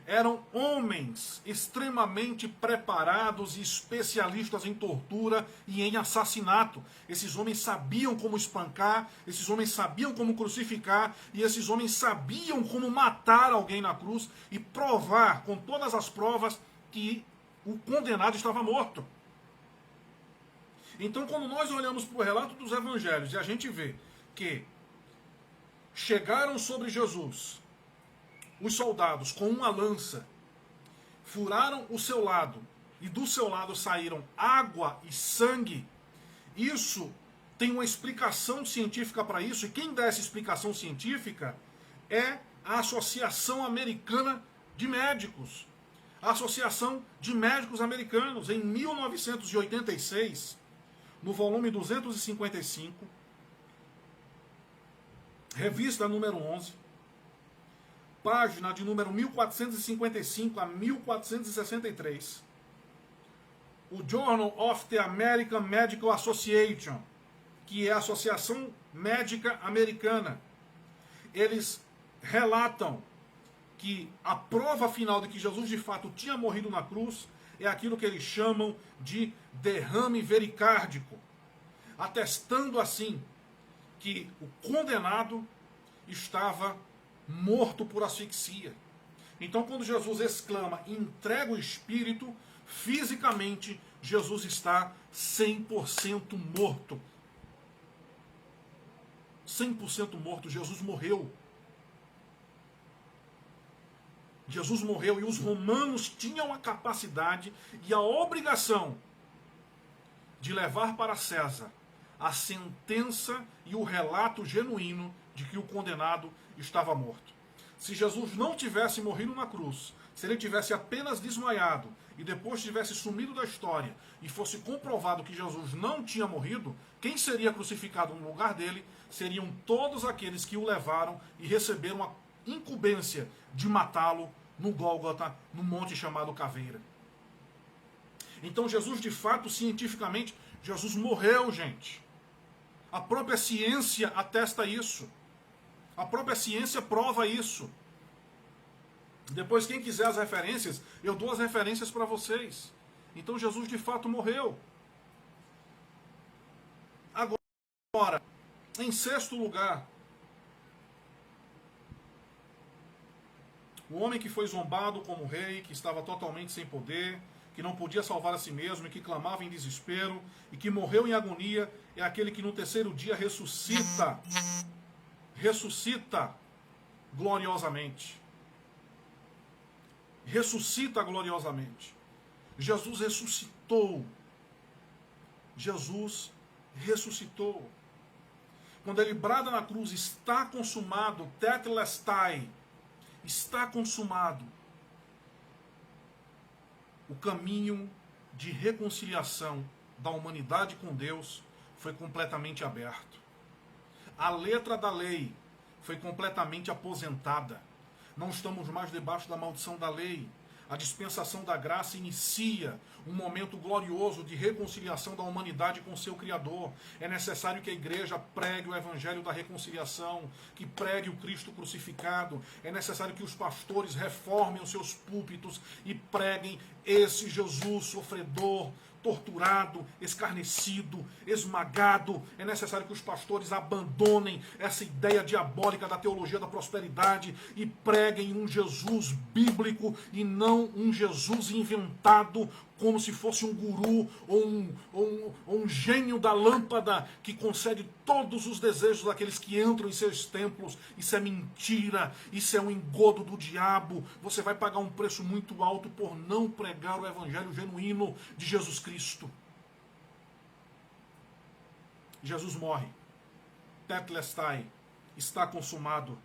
eram homens extremamente preparados e especialistas em tortura e em assassinato. Esses homens sabiam como espancar, esses homens sabiam como crucificar, e esses homens sabiam como matar alguém na cruz e provar com todas as provas que o condenado estava morto. Então, quando nós olhamos para o relato dos evangelhos e a gente vê que chegaram sobre Jesus os soldados com uma lança, furaram o seu lado, e do seu lado saíram água e sangue, isso tem uma explicação científica para isso, e quem dá essa explicação científica é a Associação Americana de Médicos. A Associação de Médicos Americanos, em 1986, no volume 255, revista número 11, página de número 1455 a 1463, o Journal of the American Medical Association, que é a Associação Médica Americana, eles relatam que a prova final de que Jesus de fato tinha morrido na cruz é aquilo que eles chamam de derrame vericárdico, atestando assim que o condenado estava morto por asfixia. Então, quando Jesus exclama, entrega o espírito, fisicamente, Jesus está 100% morto. 100% morto, Jesus morreu. Jesus morreu, e os romanos tinham a capacidade e a obrigação de levar para César a sentença e o relato genuíno de que o condenado estava morto. Se Jesus não tivesse morrido na cruz, se ele tivesse apenas desmaiado e depois tivesse sumido da história e fosse comprovado que Jesus não tinha morrido, quem seria crucificado no lugar dele seriam todos aqueles que o levaram e receberam a incumbência de matá-lo no Gólgota, no monte chamado Caveira. Então Jesus, de fato, cientificamente, Jesus morreu, gente. A própria ciência atesta isso. A própria ciência prova isso. Depois, quem quiser as referências, eu dou as referências para vocês. Então Jesus de fato morreu. Agora, em sexto lugar, o homem que foi zombado como rei, que estava totalmente sem poder, que não podia salvar a si mesmo e que clamava em desespero e que morreu em agonia, é aquele que no terceiro dia ressuscita. Ressuscita gloriosamente. Ressuscita gloriosamente. Jesus ressuscitou. Jesus ressuscitou. Quando ele brada na cruz, está consumado, tetelestai, está consumado. O caminho de reconciliação da humanidade com Deus foi completamente aberto. A letra da lei foi completamente aposentada. Não estamos mais debaixo da maldição da lei. A dispensação da graça inicia um momento glorioso de reconciliação da humanidade com seu Criador. É necessário que a igreja pregue o evangelho da reconciliação, que pregue o Cristo crucificado. É necessário que os pastores reformem os seus púlpitos e preguem esse Jesus sofredor, torturado, escarnecido, esmagado. É necessário que os pastores abandonem essa ideia diabólica da teologia da prosperidade e preguem um Jesus bíblico e não um Jesus inventado como se fosse um guru ou um gênio da lâmpada que concede todos os desejos daqueles que entram em seus templos. Isso é mentira, isso é um engodo do diabo. Você vai pagar um preço muito alto por não pregar o evangelho genuíno de Jesus Cristo. Jesus morre. Tetelestai, está consumado.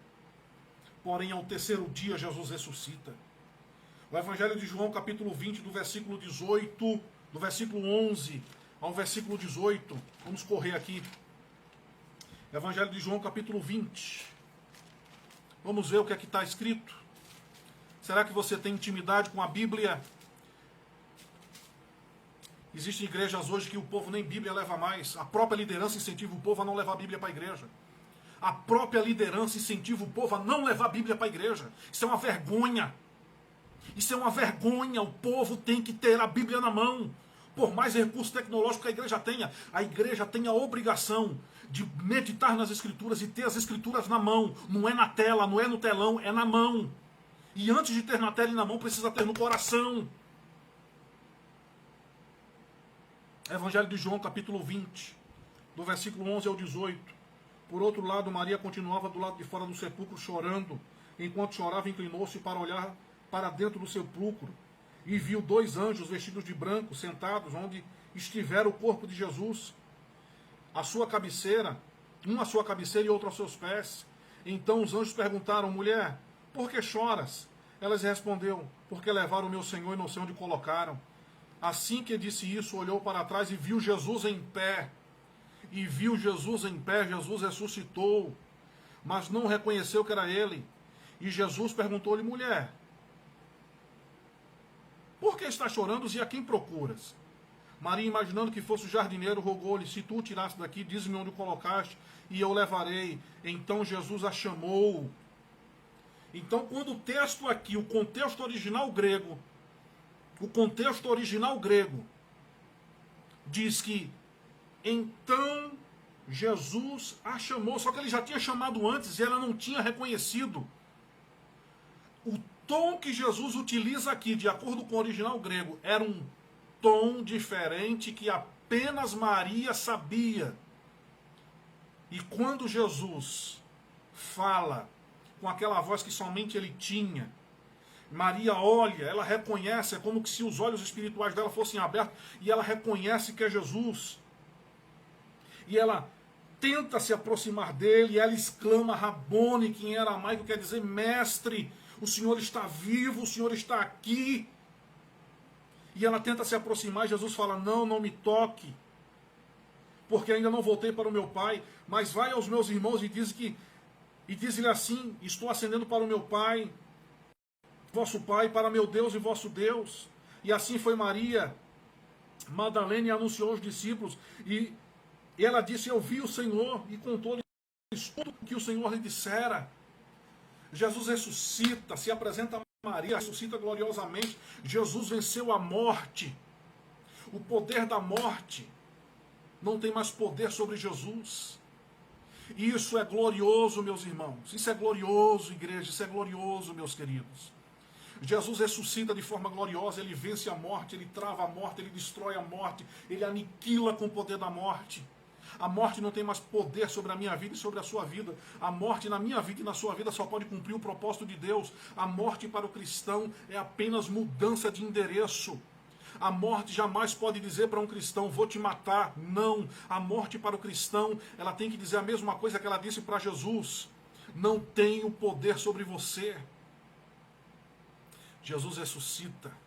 Porém, ao terceiro dia, Jesus ressuscita. O Evangelho de João, capítulo 20, do versículo 18, do versículo 11 ao versículo 18. Vamos correr aqui. Evangelho de João, capítulo 20. Vamos ver o que é que está escrito. Será que você tem intimidade com a Bíblia? Existem igrejas hoje que o povo nem Bíblia leva mais. A própria liderança incentiva o povo a não levar a Bíblia para a igreja. A própria liderança incentiva o povo a não levar a Bíblia para a igreja. Isso é uma vergonha. Isso é uma vergonha. O povo tem que ter a Bíblia na mão. Por mais recurso tecnológico que a igreja tem a obrigação de meditar nas Escrituras e ter as Escrituras na mão. Não é na tela, não é no telão, é na mão. E antes de ter na tela e na mão, precisa ter no coração. Evangelho de João, capítulo 20, do versículo 11 ao 18. Por outro lado, Maria continuava do lado de fora do sepulcro chorando. Enquanto chorava, inclinou-se para olhar para dentro do sepulcro e viu 2 anjos vestidos de branco sentados onde estivera o corpo de Jesus, um à sua cabeceira e outro aos seus pés. Então os anjos perguntaram: mulher, por que choras? Ela lhes respondeu: porque levaram o meu Senhor e não sei onde colocaram. Assim que disse isso, olhou para trás e viu Jesus em pé. Jesus ressuscitou, mas não reconheceu que era ele. E Jesus perguntou-lhe: mulher, por que estás chorando e a quem procuras? Maria, imaginando que fosse o jardineiro, rogou-lhe: se tu o tiraste daqui, diz-me onde o colocaste, e eu o levarei. Então Jesus a chamou. Então, quando o texto aqui, o contexto original grego, diz que então Jesus a chamou, só que ele já tinha chamado antes e ela não tinha reconhecido. O tom que Jesus utiliza aqui, de acordo com o original grego, era um tom diferente que apenas Maria sabia. E quando Jesus fala com aquela voz que somente ele tinha, Maria olha, ela reconhece, é como se os olhos espirituais dela fossem abertos, e ela reconhece que é Jesus. E ela tenta se aproximar dele, e ela exclama Rabone, que em aramaico quer dizer mestre, o Senhor está vivo, o Senhor está aqui. E ela tenta se aproximar, e Jesus fala: não me toque, porque ainda não voltei para o meu Pai, mas vai aos meus irmãos e diz-lhe assim: estou ascendendo para o meu Pai, vosso Pai, para meu Deus e vosso Deus. E assim foi Maria Madalena e anunciou aos discípulos, e ela disse: eu vi o Senhor, e contou-lhes tudo o que o Senhor lhe dissera. Jesus ressuscita, se apresenta a Maria, ressuscita gloriosamente. Jesus venceu a morte. O poder da morte não tem mais poder sobre Jesus. E isso é glorioso, meus irmãos. Isso é glorioso, igreja. Isso é glorioso, meus queridos. Jesus ressuscita de forma gloriosa. Ele vence a morte, ele trava a morte, ele destrói a morte, ele aniquila com o poder da morte. A morte não tem mais poder sobre a minha vida e sobre a sua vida. A morte na minha vida e na sua vida só pode cumprir o propósito de Deus. A morte para o cristão é apenas mudança de endereço. A morte jamais pode dizer para um cristão: vou te matar. Não. A morte para o cristão, ela tem que dizer a mesma coisa que ela disse para Jesus: não tenho poder sobre você. Jesus ressuscita.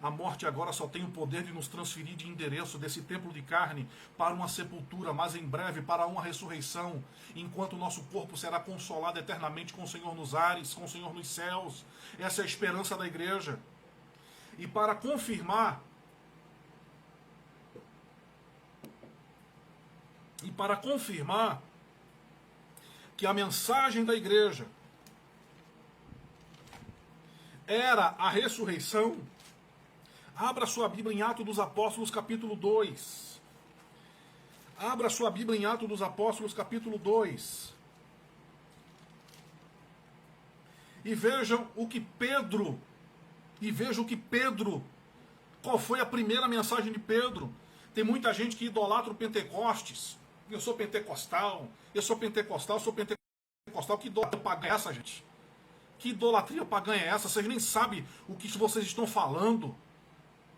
A morte agora só tem o poder de nos transferir de endereço desse templo de carne para uma sepultura, mas em breve para uma ressurreição, enquanto o nosso corpo será consolado eternamente com o Senhor nos ares, com o Senhor nos céus. Essa é a esperança da igreja. E para confirmar que a mensagem da igreja era a ressurreição, abra sua Bíblia em Atos dos Apóstolos, capítulo 2. Abra sua Bíblia em Atos dos Apóstolos, capítulo 2. E vejam o que Pedro, qual foi a primeira mensagem de Pedro. Tem muita gente que idolatra o Pentecostes. Eu sou pentecostal. Que idolatria pagã é essa, gente? Que idolatria pagã é essa? Vocês nem sabem o que vocês estão falando.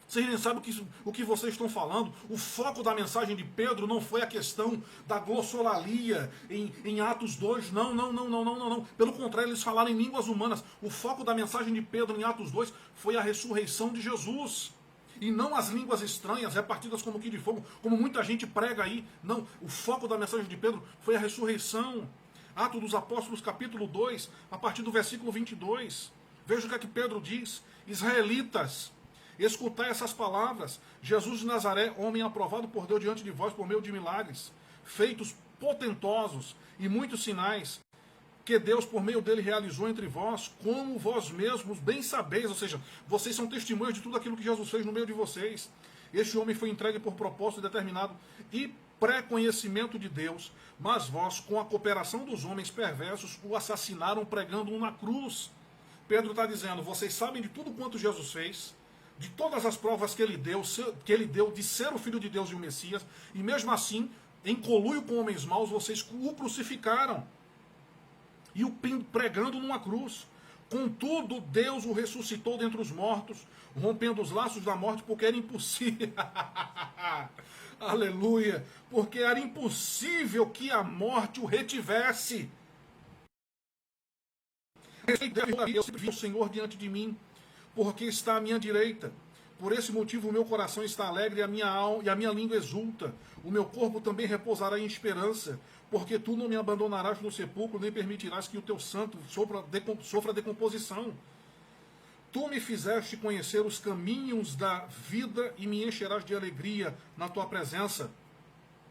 Vocês nem sabem o que vocês estão falando. O foco da mensagem de Pedro não foi a questão da glossolalia em Atos 2. Não. Pelo contrário, eles falaram em línguas humanas. O foco da mensagem de Pedro em Atos 2 foi a ressurreição de Jesus. E não as línguas estranhas, repartidas como que de fogo, como muita gente prega aí. Não, o foco da mensagem de Pedro foi a ressurreição. Atos dos Apóstolos, capítulo 2, a partir do versículo 22. Veja o que é que Pedro diz. Israelitas, escutai essas palavras: Jesus de Nazaré, homem aprovado por Deus diante de vós por meio de milagres, feitos potentosos e muitos sinais, que Deus, por meio dele, realizou entre vós, como vós mesmos bem sabeis, ou seja, vocês são testemunhas de tudo aquilo que Jesus fez no meio de vocês. Este homem foi entregue por propósito determinado e pré-conhecimento de Deus, mas vós, com a cooperação dos homens perversos, o assassinaram pregando-o na cruz. Pedro está dizendo, vocês sabem de tudo quanto Jesus fez, de todas as provas que ele deu de ser o Filho de Deus e o Messias, e mesmo assim, em conluio com homens maus, vocês o crucificaram e o pregando numa cruz. Contudo, Deus o ressuscitou dentre os mortos, rompendo os laços da morte, porque era impossível. Aleluia! Porque era impossível que a morte o retivesse. Eu vi o Senhor diante de mim, porque está à minha direita. Por esse motivo o meu coração está alegre e a minha alma e a minha língua exulta. O meu corpo também repousará em esperança, porque tu não me abandonarás no sepulcro, nem permitirás que o teu santo sofra decomposição. Tu me fizeste conhecer os caminhos da vida e me encherás de alegria na tua presença.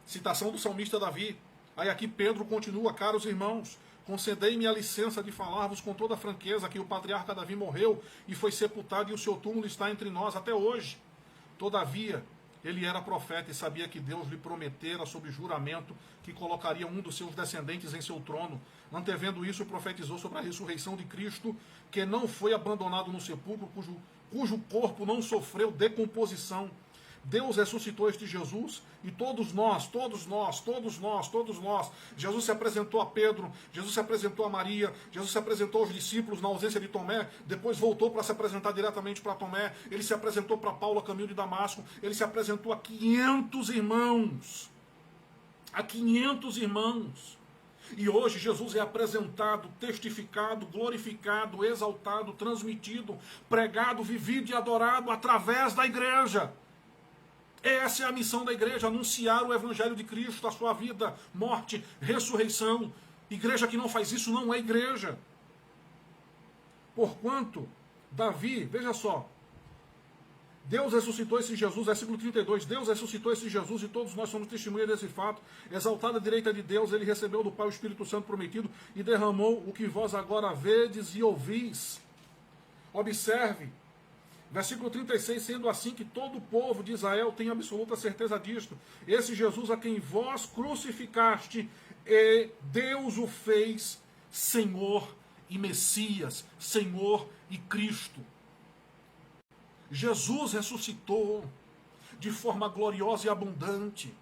Citação do salmista Davi. Aí aqui Pedro continua, caros irmãos, concedei-me a licença de falar-vos com toda franqueza que o patriarca Davi morreu e foi sepultado e o seu túmulo está entre nós até hoje. Todavia, ele era profeta e sabia que Deus lhe prometera sob juramento que colocaria um dos seus descendentes em seu trono. Antevendo isso, profetizou sobre a ressurreição de Cristo, que não foi abandonado no sepulcro, cujo corpo não sofreu decomposição. Deus ressuscitou este Jesus e todos nós, Jesus se apresentou a Pedro, Jesus se apresentou a Maria, Jesus se apresentou aos discípulos na ausência de Tomé, depois voltou para se apresentar diretamente para Tomé, ele se apresentou para Paulo a caminho de Damasco, ele se apresentou a 500 irmãos, e hoje Jesus é apresentado, testificado, glorificado, exaltado, transmitido, pregado, vivido e adorado através da igreja. Essa é a missão da igreja, anunciar o evangelho de Cristo, a sua vida, morte, ressurreição. Igreja que não faz isso não é igreja. Porquanto, Davi, veja só, Deus ressuscitou esse Jesus, versículo 32, Deus ressuscitou esse Jesus e todos nós somos testemunhas desse fato. Exaltado à direita de Deus, ele recebeu do Pai o Espírito Santo prometido e derramou o que vós agora vedes e ouvis. Observe, versículo 36, sendo assim que todo o povo de Israel tem absoluta certeza disto. Esse Jesus a quem vós crucificaste, e Deus o fez Senhor e Messias, Senhor e Cristo. Jesus ressuscitou de forma gloriosa e abundante.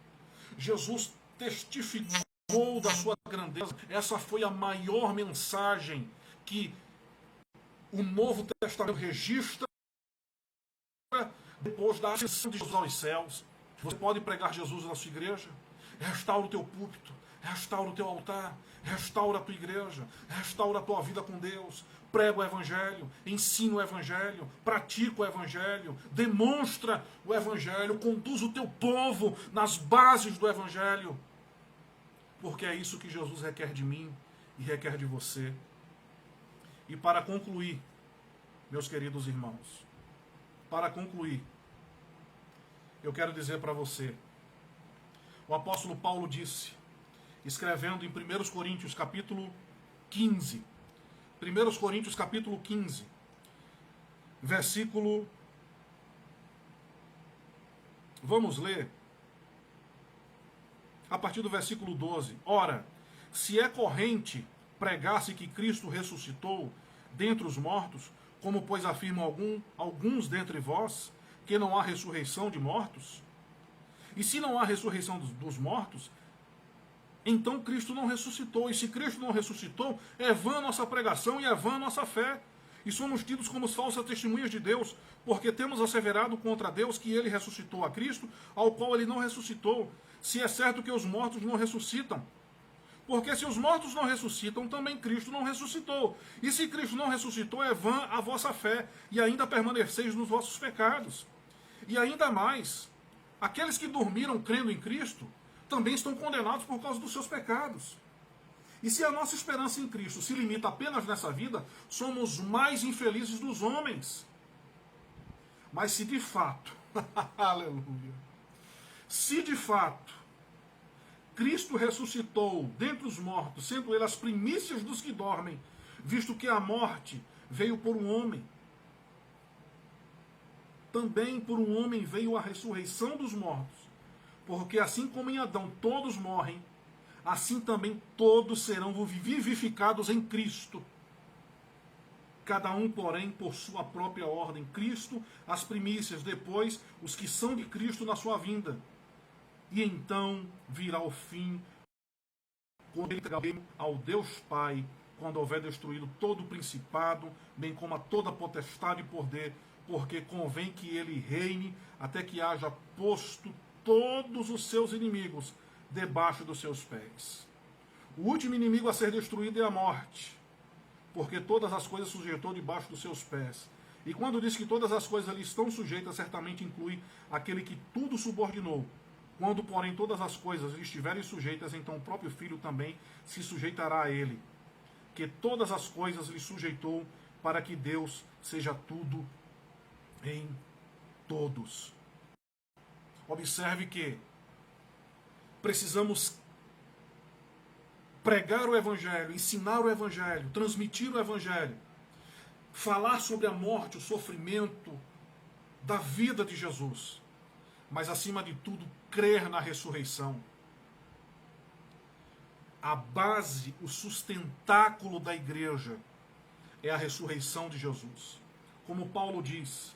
Jesus testificou da sua grandeza. Essa foi a maior mensagem que o Novo Testamento registra depois da ascensão de Jesus aos céus. Você pode pregar Jesus na sua igreja, restaura o teu púlpito, restaura o teu altar, restaura a tua igreja, restaura a tua vida com Deus, prega o evangelho, ensina o evangelho, pratica o evangelho, demonstra o evangelho, conduz o teu povo nas bases do evangelho, porque é isso que Jesus requer de mim e requer de você. E para concluir, meus queridos irmãos, para concluir, eu quero dizer para você, o apóstolo Paulo disse, escrevendo em 1 Coríntios capítulo 15, 1 Coríntios capítulo 15, versículo, vamos ler, a partir do versículo 12, ora, se é corrente pregar-se que Cristo ressuscitou dentre os mortos, como pois afirmam alguns dentre vós, que não há ressurreição de mortos? E se não há ressurreição dos mortos, então Cristo não ressuscitou. E se Cristo não ressuscitou, é vã nossa pregação e é vã nossa fé. E somos tidos como falsas testemunhas de Deus, porque temos asseverado contra Deus que ele ressuscitou a Cristo, ao qual ele não ressuscitou, se é certo que os mortos não ressuscitam. Porque se os mortos não ressuscitam, também Cristo não ressuscitou. E se Cristo não ressuscitou, é vã a vossa fé, e ainda permaneceis nos vossos pecados. E ainda mais, aqueles que dormiram crendo em Cristo, também estão condenados por causa dos seus pecados. E se a nossa esperança em Cristo se limita apenas nessa vida, somos mais infelizes dos homens. Mas se de fato, aleluia, se de fato, Cristo ressuscitou dentre os mortos, sendo ele as primícias dos que dormem, visto que a morte veio por um homem. Também por um homem veio a ressurreição dos mortos, porque assim como em Adão todos morrem, assim também todos serão vivificados em Cristo. Cada um, porém, por sua própria ordem. Cristo, as primícias, depois os que são de Cristo na sua vinda. E então virá o fim, quando ele entregará ao Deus Pai, quando houver destruído todo o principado, bem como a toda potestade e poder, porque convém que ele reine até que haja posto todos os seus inimigos debaixo dos seus pés. O último inimigo a ser destruído é a morte, porque todas as coisas sujeitou debaixo dos seus pés. E quando diz que todas as coisas ali estão sujeitas, certamente inclui aquele que tudo subordinou. Quando, porém, todas as coisas lhe estiverem sujeitas, então o próprio Filho também se sujeitará a ele, que todas as coisas lhe sujeitou, para que Deus seja tudo em todos. Observe que precisamos pregar o Evangelho, ensinar o Evangelho, transmitir o Evangelho, falar sobre a morte, o sofrimento da vida de Jesus, mas acima de tudo, crer na ressurreição. A base, o sustentáculo da igreja é a ressurreição de Jesus. Como Paulo diz,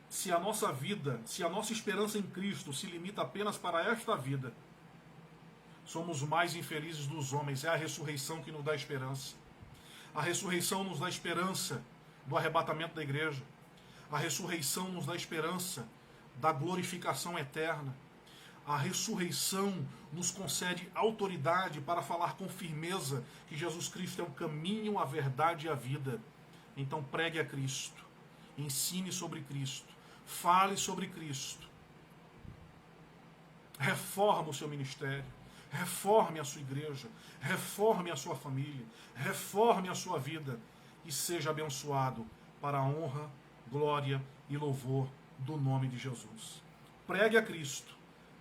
se a nossa vida, se a nossa esperança em Cristo se limita apenas para esta vida, somos os mais infelizes dos homens. É a ressurreição que nos dá esperança. A ressurreição nos dá esperança do arrebatamento da igreja. A ressurreição nos dá esperança da glorificação eterna. A ressurreição nos concede autoridade para falar com firmeza que Jesus Cristo é o caminho, a verdade e a vida. Então pregue a Cristo, ensine sobre Cristo, fale sobre Cristo, reforma o seu ministério, reforme a sua igreja, reforme a sua família, reforme a sua vida e seja abençoado para a honra, glória e louvor do nome de Jesus. Pregue a Cristo,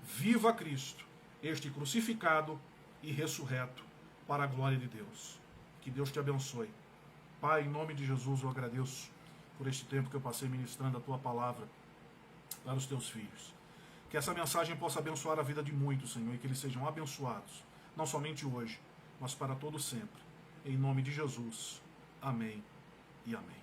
viva a Cristo, este crucificado e ressurreto para a glória de Deus. Que Deus te abençoe. Pai, em nome de Jesus eu agradeço por este tempo que eu passei ministrando a tua palavra para os teus filhos. Que essa mensagem possa abençoar a vida de muitos, Senhor, e que eles sejam abençoados, não somente hoje, mas para todo sempre. Em nome de Jesus. Amém e amém.